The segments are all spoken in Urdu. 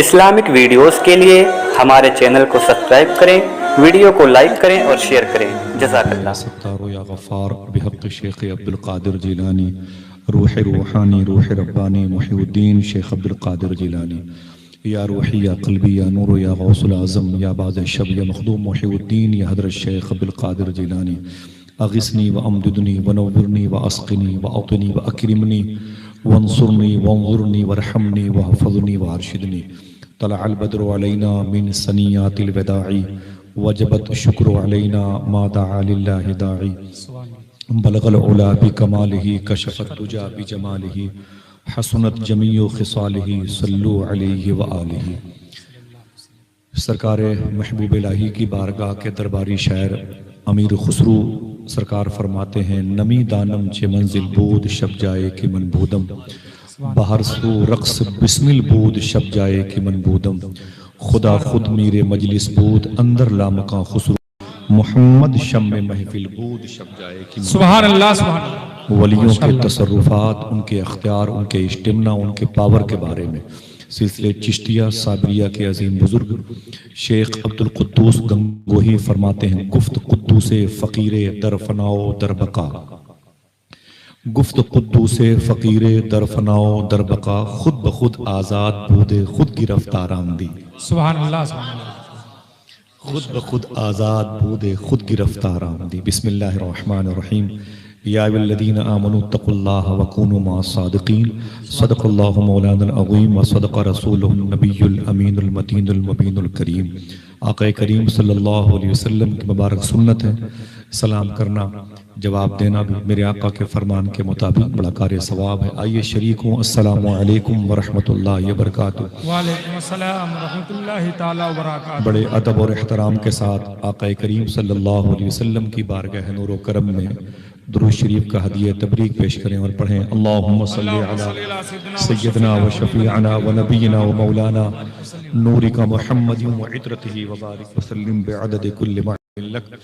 اسلامک ویڈیوز کے لیے ہمارے چینل کو سبسکرائب کریں، ویڈیو کو لائک کریں اور شیئر کریں۔ جزاک اللہ۔ ستار یا غفار بحق شیخ عبدالقادر جیلانی، روح روحانی روح ربانی محی الدین شیخ عبدالقادر جیلانی، یا روحی یا قلبی یا نور یا غوث العظم یا باز شب یا مخدوم محی الدین یا حضرت شیخ عبدالقادر جیلانی، اغثنی و امددنی و نورنی و اسقنی و اعطنی و اکرمنی وانصرنی وانظرنی ورحمنی وحفظنی وارشدنی۔ طلع البدر علینا من ثنیات الوداع وجبت الشکر علینا ما دعا للہ داعی، بلغ العلا بکمالہ کشف الدجا بجمالہ حسنت جمیع خصالہ صلو علیہ وآلہ۔ سرکار محبوب الہی کی بارگاہ کے درباری شاعر امیر خسرو سرکار فرماتے ہیں، نمی دانم چے منزل بود شب جائے کہ من بودم، بہر سو رقص بسمل بود شب جائے کہ من بودم، خدا خود میرے مجلس بود اندر لامکاں خسرو، محمد شم محفل بود شب جائے کہ من سبحان اللہ سبحان اللہ۔ ولیوں کے تصرفات، ان کے اختیار، ان کے اجتماع، ان کے پاور کے بارے میں سلسلے چشتیہ صابریہ کے عظیم بزرگ شیخ عبدالقدوس گنگوہی فرماتے ہیں، گفت قدوس فقیر در فناؤ در بقا، گفت قدوس فقیر در فناؤ در بقا، خود بخود آزاد بودے خود گرفتار آمدی، سبحان اللہ سبحان اللہ۔ خود بخود آزاد بودے خود گرفتار آمدی۔ بسم اللہ الرحمن الرحیم۔ یا ایھا الذین آمنوا اتقوا اللہ وکونوا مع الصادقین، صدق اللہ مولانا العظیم وصدق رسولہ النبی الامین المتین المبین الکریم۔ آقا کریم صلی اللہ علیہ وسلم کی مبارک سنت ہے سلام کرنا، جواب دینا بھی میرے آقا کے فرمان کے مطابق بڑا کار ثواب ہے۔ آئیے شریک ہوں، السلام علیکم ورحمۃ اللہ وبرکاتہ۔ وعلیکم السلام ورحمۃ اللہ تعالی وبرکاتہ۔ بڑے ادب اور احترام کے ساتھ آقا کریم صلی اللہ علیہ وسلم کی بارگاہ نور و کرم میں درود شریف کا ہدیہ تبریک پیش کریں اور پڑھیں، اللہم صلی علی سیدنا و شفیعنا و نبینا و مولانا نورک محمد و عطرتہ وبارک وسلم بعدد کل معلوم لک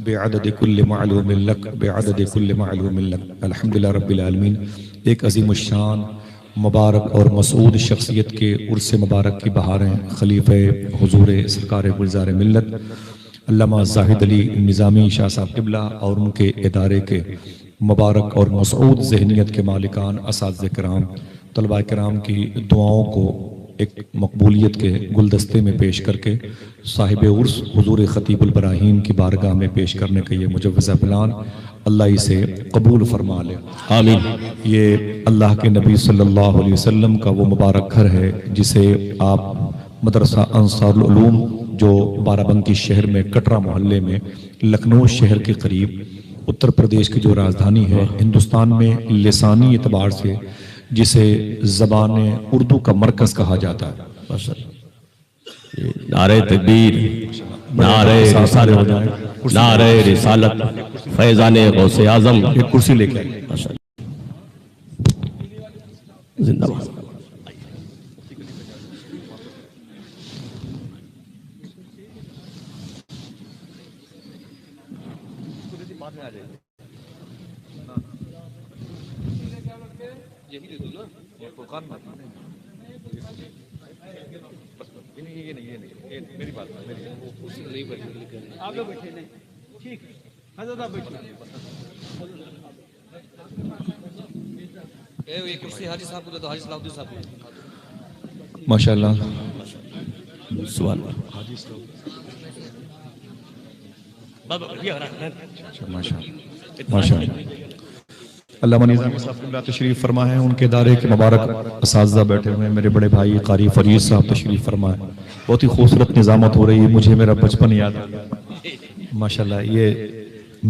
بعدد کل معلوم لک بعدد کل معلوم لک۔ الحمدللہ رب العالمین۔ ایک عظیم الشان مبارک اور مسعود شخصیت کے عرس مبارک کی بہاریں خلیفہ حضور سرکار گلزار ملت علامہ زاہد علی نظامی شاہ صاحب قبلہ اور ان کے ادارے کے مبارک اور مسعود ذہنیت کے مالکان، اساتذہ کرام، طلباء کرام کی دعاؤں کو ایک مقبولیت کے گلدستے میں پیش کر کے صاحب عرس حضور خطیب البراہیم کی بارگاہ میں پیش کرنے کا یہ مجوزہ پلان اللہ اسے قبول فرما لے، آمین۔ یہ اللہ کے نبی صلی اللہ علیہ وسلم کا وہ مبارک گھر ہے جسے آپ مدرسہ انصار العلوم جو بارہ بنکی شہر میں کٹرا محلے میں لکھنؤ شہر کے قریب اتر پردیش کی جو راجدھانی ہے، ہندوستان میں لسانی اعتبار سے جسے زبان اردو کا مرکز کہا جاتا ہے۔ نعرہ تکبیر، نعرہ رسالت، نعرہ رسالت، فیضان غوث اعظم۔ ایک کرسی لے کے آئیے۔ زندہ باد۔ ماشاء اللہ، سبحان اللہ۔ ماشاء اللہ۔ علامہ نظامی صاحب قبلہ تشریف فرما ہے، ان کے ادارے کے مبارک اساتذہ بیٹھے ہوئے ہیں، میرے بڑے بھائی قاری فرید صاحب تشریف فرما ہے۔ بہت ہی خوبصورت نظامت ہو رہی ہے، مجھے میرا بچپن یاد آ گیا۔ ماشاءاللہ، یہ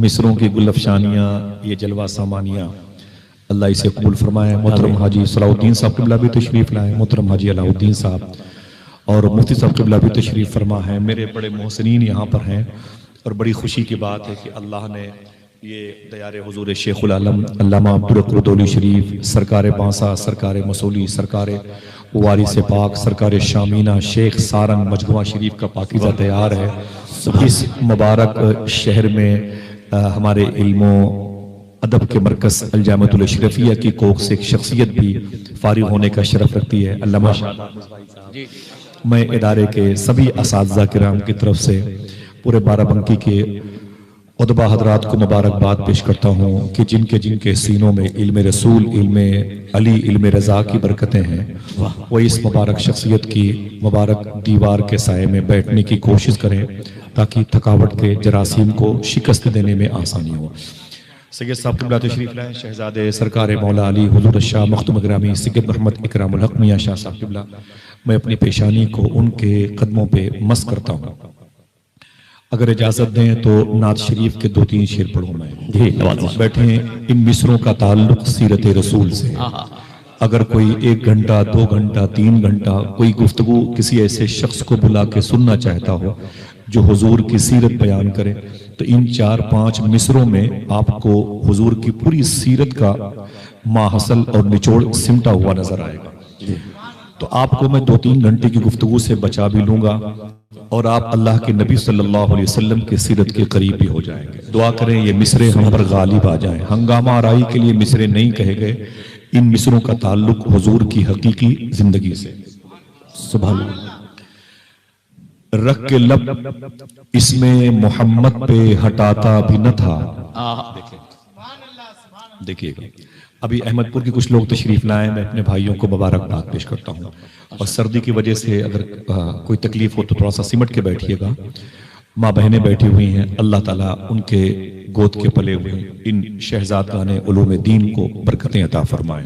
مصروں کی گل افشانیاں، یہ جلوہ سامانیاں اللہ اسے قبول فرمائے۔ محترم حاجی صلاح الدین صاحب قبلہ بھی تشریف لائے، محترم حاجی علاء الدین صاحب اور مفتی صاحب قبلہ بھی تشریف فرما ہے۔ میرے بڑے محسنین یہاں پر ہیں اور بڑی خوشی کی بات ہے کہ اللہ نے یہ دیار حضور شیخ العالم علامہ عبدالقدوس شریف سرکار بانسا، سرکار مسولی، سرکار وارث پاک، سرکار شامینہ، شیخ سارنگ مجموعہ شریف کا پاکیزہ تیار ہے۔ اس مبارک شہر میں ہمارے علم و ادب کے مرکز الجامعۃ الاشرفیہ کی کوکھ سے ایک شخصیت بھی فارغ ہونے کا شرف رکھتی ہے، علامہ میں ادارے کے سبھی اساتذہ کرام کی طرف سے پورے بارہ بنکی کے ادبا حضرات کو مبارکباد پیش کرتا ہوں کہ جن کے سینوں میں علم رسول، علم علی، علم رضا کی برکتیں ہیں، وہ اس مبارک شخصیت کی مبارک دیوار کے سائے میں بیٹھنے کی کوشش کریں تاکہ تھکاوٹ کے جراثیم کو شکست دینے میں آسانی ہو۔ سید صاحب قبلہ تشریف لائیں، شہزادے سرکار مولا علی حضور الشاہ مختوم گرامی سید محمد اکرام الحق میاں شاہ صاحب قبلہ، میں اپنی پیشانی کو ان کے قدموں پہ مس کرتا ہوں۔ اگر اجازت دیں تو نعت شریف کے 2-3 شعر پڑھوں میں۔ بیٹھیں، ان مصروں کا تعلق سیرت رسول سے۔ اگر کوئی 1 گھنٹہ 2 گھنٹہ 3 گھنٹہ کوئی گفتگو کسی ایسے شخص کو بلا کے سننا چاہتا ہو جو حضور کی سیرت بیان کرے تو ان 4-5 مصروں میں آپ کو حضور کی پوری سیرت کا ماحصل اور نچوڑ سمٹا ہوا نظر آئے گا۔ تو آپ کو میں 2-3 گھنٹے کی گفتگو سے بچا بھی لوں گا اور آپ اللہ کے نبی صلی اللہ علیہ وسلم کی سیرت کے قریب بھی ہو جائیں گے۔ دعا کریں یہ مصرے ہم پر غالب آ جائیں۔ ہنگامہ آرائی کے لیے مصرے نہیں کہے گئے، ان مصروں کا تعلق حضور کی حقیقی زندگی سے۔ سبحان اللہ۔ رکھ کے لب اس میں محمد پہ ہٹاتا بھی نہ تھا۔ دیکھیے گا ابھی احمد پور کی کچھ لوگ تشریف لائیں، میں اپنے بھائیوں کو مبارکباد پیش کرتا ہوں، اور سردی کی وجہ سے اگر کوئی تکلیف ہو تو تھوڑا سا سمٹ کے بیٹھیے گا۔ ماں بہنیں بیٹھی ہوئی ہیں، اللہ تعالیٰ ان کے گود کے پلے ہوئے ان شہزادگان علوم دین کو برکتیں عطا فرمائیں۔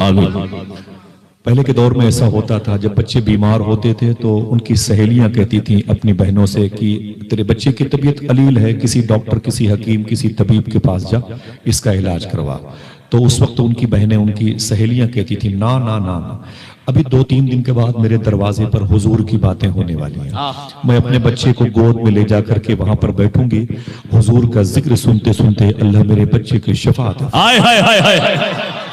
پہلے کے دور میں ایسا ہوتا تھا، جب بچے بیمار ہوتے تھے تو ان کی سہیلیاں کہتی تھیں اپنی بہنوں سے کہ تیرے بچے کی طبیعت قلیل ہے، کسی ڈاکٹر، کسی حکیم، کسی طبیب کے پاس جا، اس کا علاج کروا۔ تو اس وقت ان کی بہنیں، ان کی سہیلیاں کہتی تھیں نا نا نا نا۔ ابھی 2-3 دن کے بعد میرے دروازے پر حضور کی باتیں ہونے والی ہیں، میں اپنے بچے کو گود میں لے جا کر کے وہاں پر بیٹھوں گی، حضور کا ذکر سنتے سنتے اللہ میرے بچے کی شفاعت۔ آئے ہائے ہائے ہائے،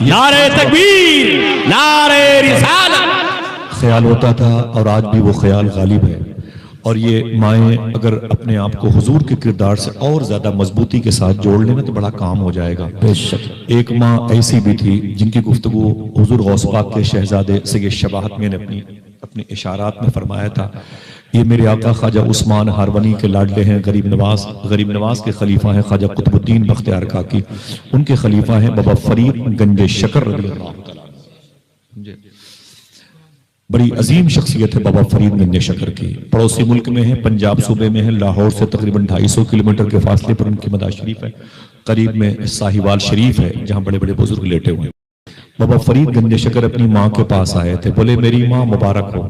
نعرہ تکبیر، نعرہ رسالت۔ خیال ہوتا تھا اور آج بھی وہ خیال غالب ہے، اور یہ مائیں اگر اپنے آپ کو حضور کے کردار سے اور زیادہ مضبوطی کے ساتھ جوڑ لینا تو بڑا کام ہو جائے گا۔ بے شک۔ ایک ماں ایسی بھی تھی جن کی گفتگو حضور غوث پاک کے شہزادے سید شباہت میں نے اپنے اشارات میں فرمایا تھا، یہ میرے آقا خواجہ عثمان ہارونی کے لاڈلے ہیں، غریب نواز کے خلیفہ ہیں خواجہ قطب الدین بختیار کاکی، ان کے خلیفہ ہیں بابا فرید گنج شکر رضی اللہ تعالیٰ۔ بڑی عظیم شخصیت ہے بابا فرید گنج شکر کی، پڑوسی ملک میں ہے، پنجاب صوبے میں ہے، لاہور سے تقریباً 250 کلومیٹر کے فاصلے پر ان کی مدار شریف ہے، قریب میں ساہیوال شریف ہے جہاں بڑے بڑے بزرگ لیٹے ہوئے ہیں۔ بابا فرید گنج شکر اپنی ماں کے پاس آئے تھے، بولے میری ماں مبارک ہو،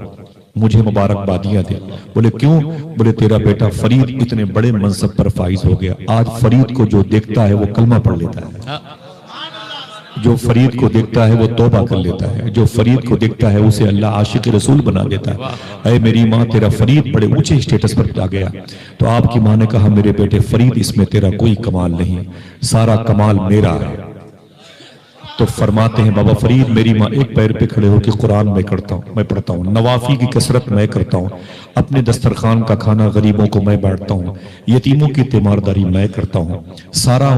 مجھے مبارکبادیاں دے۔ بولے کیوں؟ بولے تیرا بیٹا فرید اتنے بڑے منصب پر فائز ہو گیا، آج فرید کو جو دیکھتا ہے وہ کلمہ پڑھ لیتا ہے، جو فرید کو دیکھتا ہے وہ توبہ کر لیتا ہے، جو فرید کو دیکھتا ہے اسے اللہ عاشق رسول بنا دیتا ہے۔ اے میری ماں، تیرا فرید بڑے اونچے سٹیٹس پر جا گیا۔ تو آپ کی ماں نے کہا میرے بیٹے فرید، اس میں تیرا کوئی کمال نہیں، سارا کمال میرا ہے۔ تو فرماتے ہیں بابا فرید، میری ماں ایک پیر پہ کھڑے ہو کے قرآن میں پڑھتا ہوں، نوافل کی کثرت میں کرتا ہوں، اپنے دسترخوان کا کھانا غریبوں کو میں بانٹتا ہوں، یتیموں کی تیمارداری میں کرتا ہوں، سارا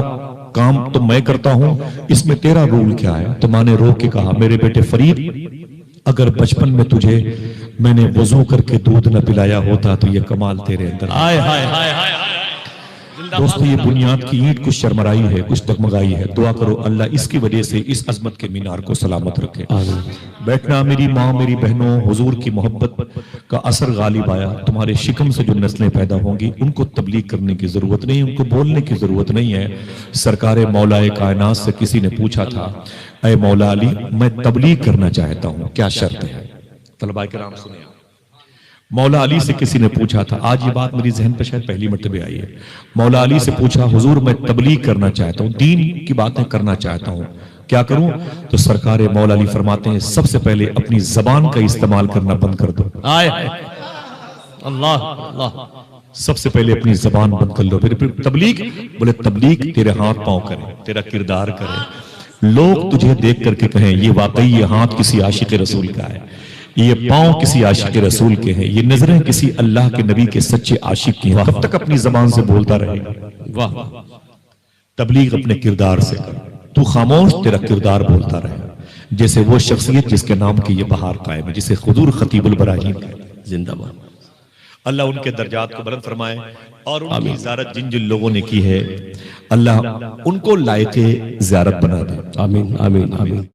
کام تو میں کرتا ہوں، اس میں تیرا رول کیا ہے؟ تو ماں نے رو کے کہا میرے بیٹے فرید، اگر بچپن میں تجھے میں نے وضو کر کے دودھ نہ پلایا ہوتا تو یہ کمال تیرے اندر ہے۔ دوستو، یہ بنیاد کی اینٹ کچھ شرمرائی ہے، کچھ ڈگمگائی ہے، دعا کرو اللہ اس کی وجہ سے اس عظمت کے مینار کو سلامت رکھے۔ بیٹھنا میری ماں، میری بہنوں، حضور کی محبت کا اثر غالب آیا، تمہارے شکم سے جو نسلیں پیدا ہوں گی ان کو تبلیغ کرنے کی ضرورت نہیں، ان کو بولنے کی ضرورت نہیں ہے۔ سرکار مولا کائنات سے کسی نے پوچھا تھا، اے مولا علی میں تبلیغ کرنا چاہتا ہوں، کیا شرط ہے؟ طلباء کرام سنیں، مولا علی سے کسی نے پوچھا تھا، آج یہ بات میری ذہن پہ شاید پہلی مرتبہ آئی ہے، مولا علی سے پوچھا حضور میں تبلیغ کرنا چاہتا ہوں، دین کی باتیں کرنا چاہتا ہوں، کیا کروں؟ تو سرکار مولا علی فرماتے ہیں سب سے پہلے اپنی زبان کا استعمال کرنا بند کر دو۔ اللہ، سب سے پہلے اپنی زبان بند کر لو، پھر تبلیغ، بولے تبلیغ تیرے ہاتھ پاؤں کرے، تیرا کردار کرے، لوگ تجھے دیکھ کر کے کہیں یہ واقعی یہ ہاتھ کسی عاشق رسول کا ہے، یہ پاؤں کسی عاشق رسول کے ہیں، یہ نظریں کسی اللہ کے نبی کے سچے عاشق کی ہیں۔ کب تک اپنی زبان سے بولتا رہے گا؟ تبلیغ اپنے کردار سے کر، تو خاموش، تیرا کردار بولتا رہے، جیسے وہ شخصیت جس کے نام کی یہ بہار قائم ہے، جسے حضور خطیب البراہیم زندہ باد. اللہ ان کے درجات کو بلند فرمائے، اور ان کی زیارت جن جن لوگوں نے کی ہے اللہ ان کو لائق زیارت بنا دے. آمین آمین آمین.